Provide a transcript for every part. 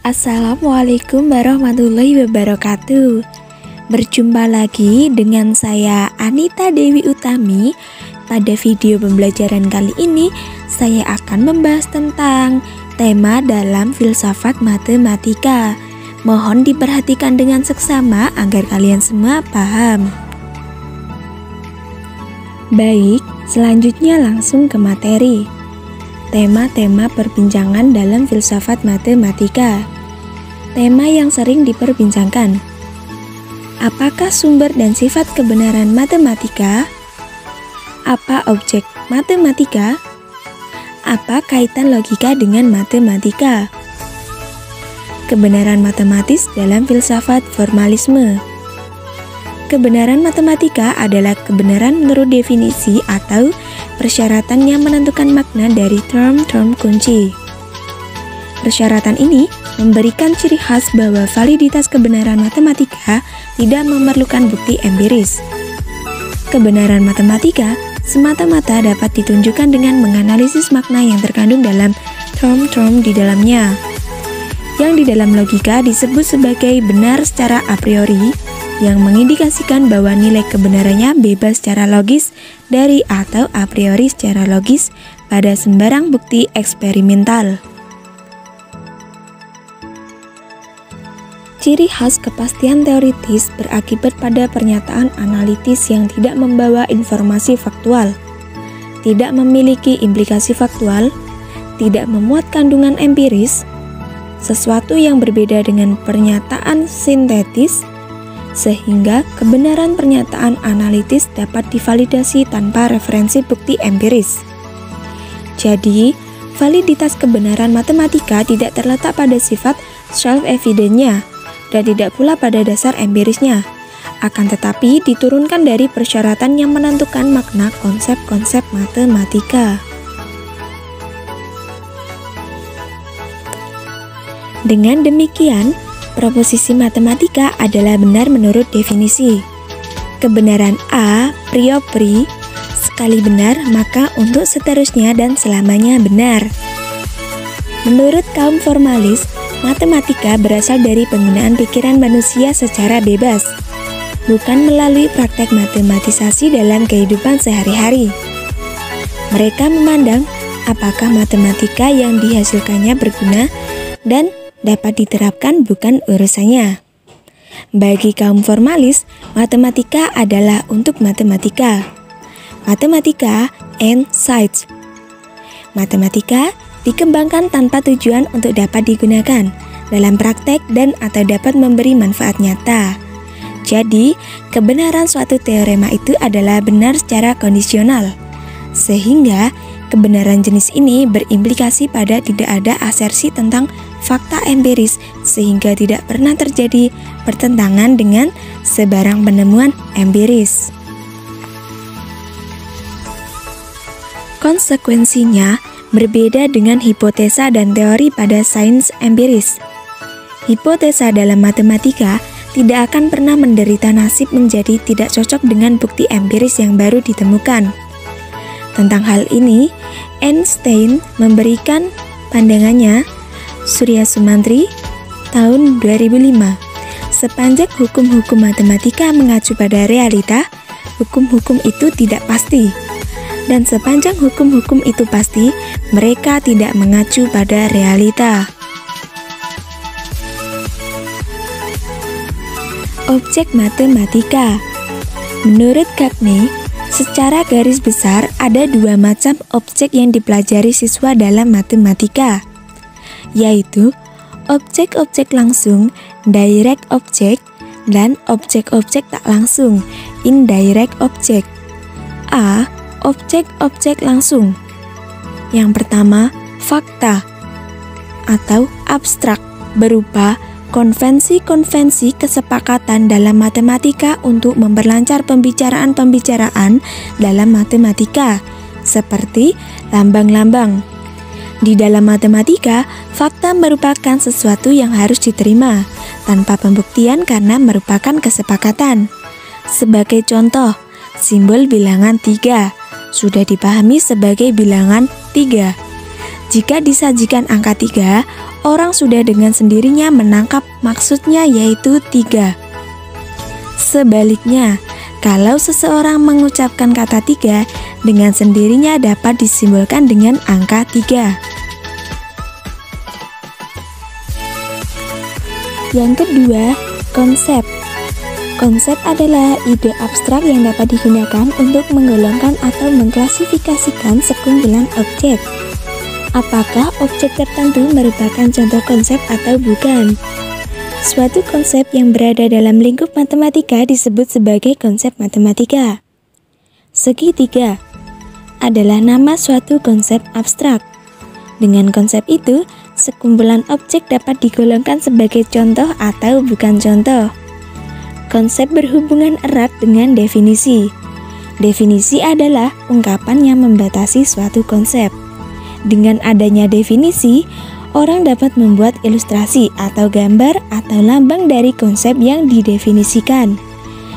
Assalamualaikum warahmatullahi wabarakatuh. Berjumpa lagi dengan saya Anita Dewi Utami. Pada video pembelajaran kali ini saya akan membahas tentang tema dalam filsafat matematika. Mohon diperhatikan dengan seksama agar kalian semua paham. Baik, selanjutnya langsung ke materi. Tema-tema perbincangan dalam filsafat matematika. Tema yang sering diperbincangkan. Apakah sumber dan sifat kebenaran matematika? Apa objek matematika? Apa kaitan logika dengan matematika? Kebenaran matematis dalam filsafat formalisme. Kebenaran matematika adalah kebenaran menurut definisi atau persyaratan yang menentukan makna dari term-term kunci. Persyaratan ini memberikan ciri khas bahwa validitas kebenaran matematika tidak memerlukan bukti empiris. Kebenaran matematika semata-mata dapat ditunjukkan dengan menganalisis makna yang terkandung dalam term-term di dalamnya, yang di dalam logika disebut sebagai benar secara a priori, yang mengindikasikan bahwa nilai kebenarannya bebas secara logis dari atau a priori secara logis pada sembarang bukti eksperimental. Ciri khas kepastian teoritis berakibat pada pernyataan analitis yang tidak membawa informasi faktual, tidak memiliki implikasi faktual, tidak memuat kandungan empiris, sesuatu yang berbeda dengan pernyataan sintetis, sehingga kebenaran pernyataan analitis dapat divalidasi tanpa referensi bukti empiris. Jadi, validitas kebenaran matematika tidak terletak pada sifat self-evident-nya dan tidak pula pada dasar empirisnya, akan tetapi diturunkan dari persyaratan yang menentukan makna konsep-konsep matematika. Dengan demikian, proposisi matematika adalah benar menurut definisi. Kebenaran a priori sekali benar, maka untuk seterusnya dan selamanya benar. Menurut kaum formalis, matematika berasal dari penggunaan pikiran manusia secara bebas, bukan melalui praktek matematisasi dalam kehidupan sehari-hari. Mereka memandang apakah matematika yang dihasilkannya berguna dan dapat diterapkan bukan urusannya. Bagi kaum formalis, matematika adalah untuk matematika. Matematika and science. Matematika dikembangkan tanpa tujuan untuk dapat digunakan dalam praktek dan atau dapat memberi manfaat nyata. Jadi, kebenaran suatu teorema itu adalah benar secara kondisional, sehingga kebenaran jenis ini berimplikasi pada tidak ada asersi tentang fakta empiris, sehingga tidak pernah terjadi pertentangan dengan sebarang penemuan empiris. Konsekuensinya berbeda dengan hipotesa dan teori pada sains empiris. Hipotesa dalam matematika tidak akan pernah menderita nasib menjadi tidak cocok dengan bukti empiris yang baru ditemukan. Tentang hal ini, Einstein memberikan pandangannya, Surya Sumantri, tahun 2005. Sepanjang hukum-hukum matematika mengacu pada realita, hukum-hukum itu tidak pasti. Dan sepanjang hukum-hukum itu pasti, mereka tidak mengacu pada realita. Objek matematika. Menurut Cagney, secara garis besar ada dua macam objek yang dipelajari siswa dalam matematika, yaitu objek-objek langsung, direct object, dan objek-objek tak langsung, indirect object. A. Objek-objek langsung. Yang pertama, fakta atau abstrak, berupa konvensi-konvensi kesepakatan dalam matematika untuk memperlancar pembicaraan-pembicaraan dalam matematika, seperti lambang-lambang. Di dalam matematika, fakta merupakan sesuatu yang harus diterima tanpa pembuktian karena merupakan kesepakatan. Sebagai contoh, simbol bilangan 3 sudah dipahami sebagai bilangan 3. Jika disajikan angka 3, orang sudah dengan sendirinya menangkap maksudnya, yaitu 3. Sebaliknya, kalau seseorang mengucapkan kata 3, dengan sendirinya dapat disimbolkan dengan angka 3. Yang kedua, konsep. Konsep adalah ide abstrak yang dapat digunakan untuk menggolongkan atau mengklasifikasikan sekumpulan objek. Apakah objek tertentu merupakan contoh konsep atau bukan? Suatu konsep yang berada dalam lingkup matematika disebut sebagai konsep matematika. Segitiga adalah nama suatu konsep abstrak. Dengan konsep itu, sekumpulan objek dapat digolongkan sebagai contoh atau bukan contoh. Konsep berhubungan erat dengan definisi. Definisi adalah ungkapan yang membatasi suatu konsep. Dengan adanya definisi, orang dapat membuat ilustrasi atau gambar atau lambang dari konsep yang didefinisikan,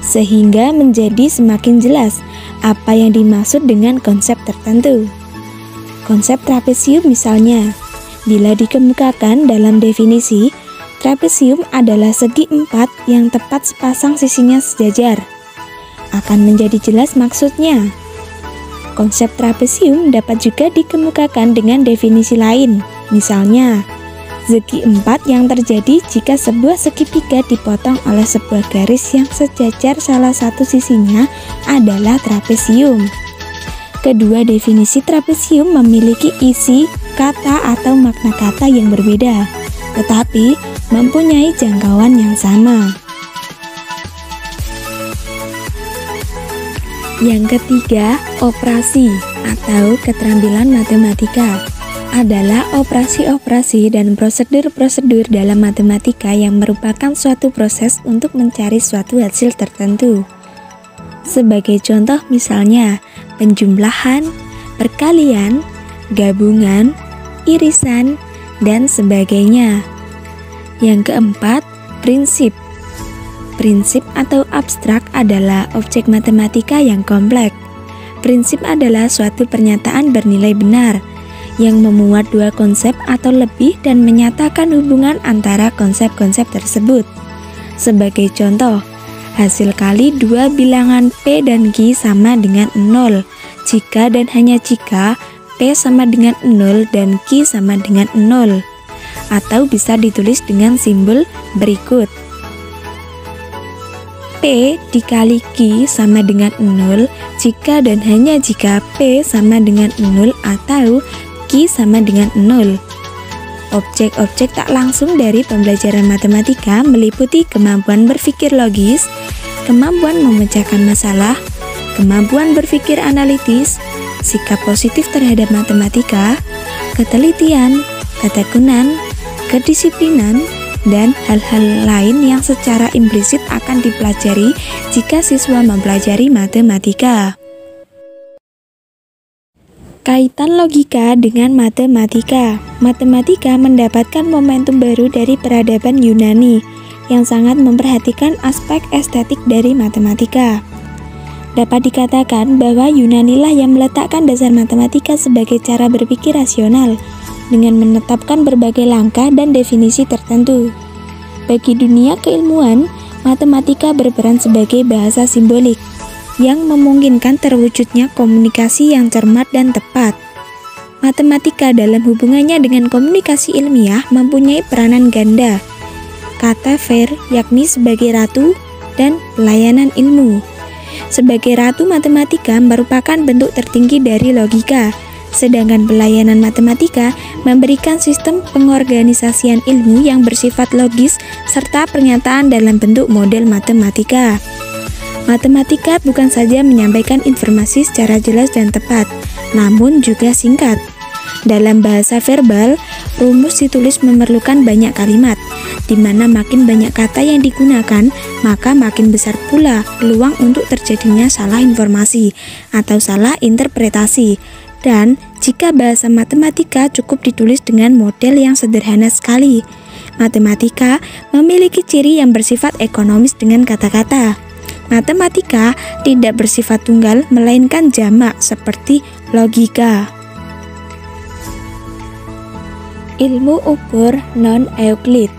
sehingga menjadi semakin jelas apa yang dimaksud dengan konsep tertentu. Konsep trapesium misalnya, bila dikemukakan dalam definisi, trapesium adalah segi 4 yang tepat sepasang sisinya sejajar. Akan menjadi jelas maksudnya. Konsep trapesium dapat juga dikemukakan dengan definisi lain. Misalnya, segi 4 yang terjadi jika sebuah segitiga dipotong oleh sebuah garis yang sejajar salah satu sisinya adalah trapesium. Kedua definisi trapesium memiliki isi, kata atau makna kata yang berbeda, tetapi mempunyai jangkauan yang sama. Yang ketiga, operasi atau keterampilan matematika adalah operasi-operasi dan prosedur-prosedur dalam matematika yang merupakan suatu proses untuk mencari suatu hasil tertentu. Sebagai contoh misalnya, penjumlahan, perkalian, gabungan, irisan, dan sebagainya. Yang keempat, prinsip. Prinsip atau abstrak adalah objek matematika yang kompleks. Prinsip adalah suatu pernyataan bernilai benar yang memuat dua konsep atau lebih dan menyatakan hubungan antara konsep-konsep tersebut. Sebagai contoh, hasil kali dua bilangan P dan Q sama dengan 0 jika dan hanya jika P sama dengan 0 dan Q sama dengan 0. Atau bisa ditulis dengan simbol berikut. P dikali Q sama dengan 0 jika dan hanya jika P sama dengan 0 atau Q sama dengan 0. Objek-objek tak langsung dari pembelajaran matematika meliputi kemampuan berpikir logis, kemampuan memecahkan masalah, kemampuan berpikir analitis, sikap positif terhadap matematika, ketelitian, ketekunan, kedisiplinan, dan hal-hal lain yang secara implisit akan dipelajari jika siswa mempelajari matematika. Kaitan logika dengan matematika. Matematika mendapatkan momentum baru dari peradaban Yunani yang sangat memperhatikan aspek estetik dari matematika. Dapat dikatakan bahwa Yunani lah yang meletakkan dasar matematika sebagai cara berpikir rasional dengan menetapkan berbagai langkah dan definisi tertentu. Bagi dunia keilmuan, matematika berperan sebagai bahasa simbolik yang memungkinkan terwujudnya komunikasi yang cermat dan tepat. Matematika dalam hubungannya dengan komunikasi ilmiah mempunyai peranan ganda. Kata ver yakni sebagai ratu dan pelayanan ilmu. Sebagai ratu matematika merupakan bentuk tertinggi dari logika, sedangkan pelayanan matematika memberikan sistem pengorganisasian ilmu yang bersifat logis serta pernyataan dalam bentuk model matematika. Matematika bukan saja menyampaikan informasi secara jelas dan tepat, namun juga singkat. Dalam bahasa verbal, rumus ditulis memerlukan banyak kalimat, di mana makin banyak kata yang digunakan, maka makin besar pula peluang untuk terjadinya salah informasi atau salah interpretasi. Dan jika bahasa matematika cukup ditulis dengan model yang sederhana sekali, matematika memiliki ciri yang bersifat ekonomis dengan kata-kata. Matematika tidak bersifat tunggal, melainkan jamak seperti logika. Ilmu ukur non-Euclid.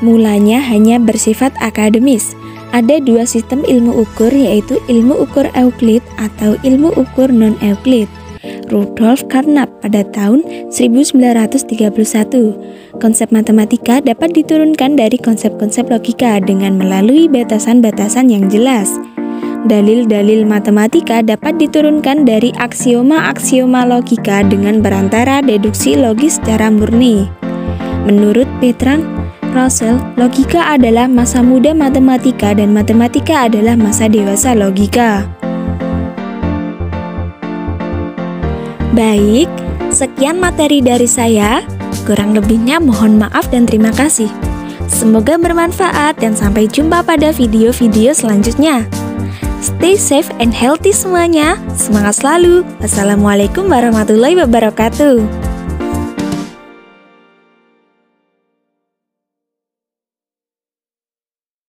Mulanya hanya bersifat akademis. Ada dua sistem ilmu ukur, yaitu ilmu ukur Euclid atau ilmu ukur non-Euclid. Rudolf Carnap pada tahun 1931. Konsep matematika dapat diturunkan dari konsep-konsep logika dengan melalui batasan-batasan yang jelas. Dalil-dalil matematika dapat diturunkan dari aksioma-aksioma logika dengan berantara deduksi logis secara murni. Menurut Bertrand Russell, logika adalah masa muda matematika dan matematika adalah masa dewasa logika. Baik, sekian materi dari saya. Kurang lebihnya mohon maaf dan terima kasih. Semoga bermanfaat dan sampai jumpa pada video-video selanjutnya. Stay safe and healthy semuanya. Semangat selalu. Wassalamualaikum warahmatullahi wabarakatuh.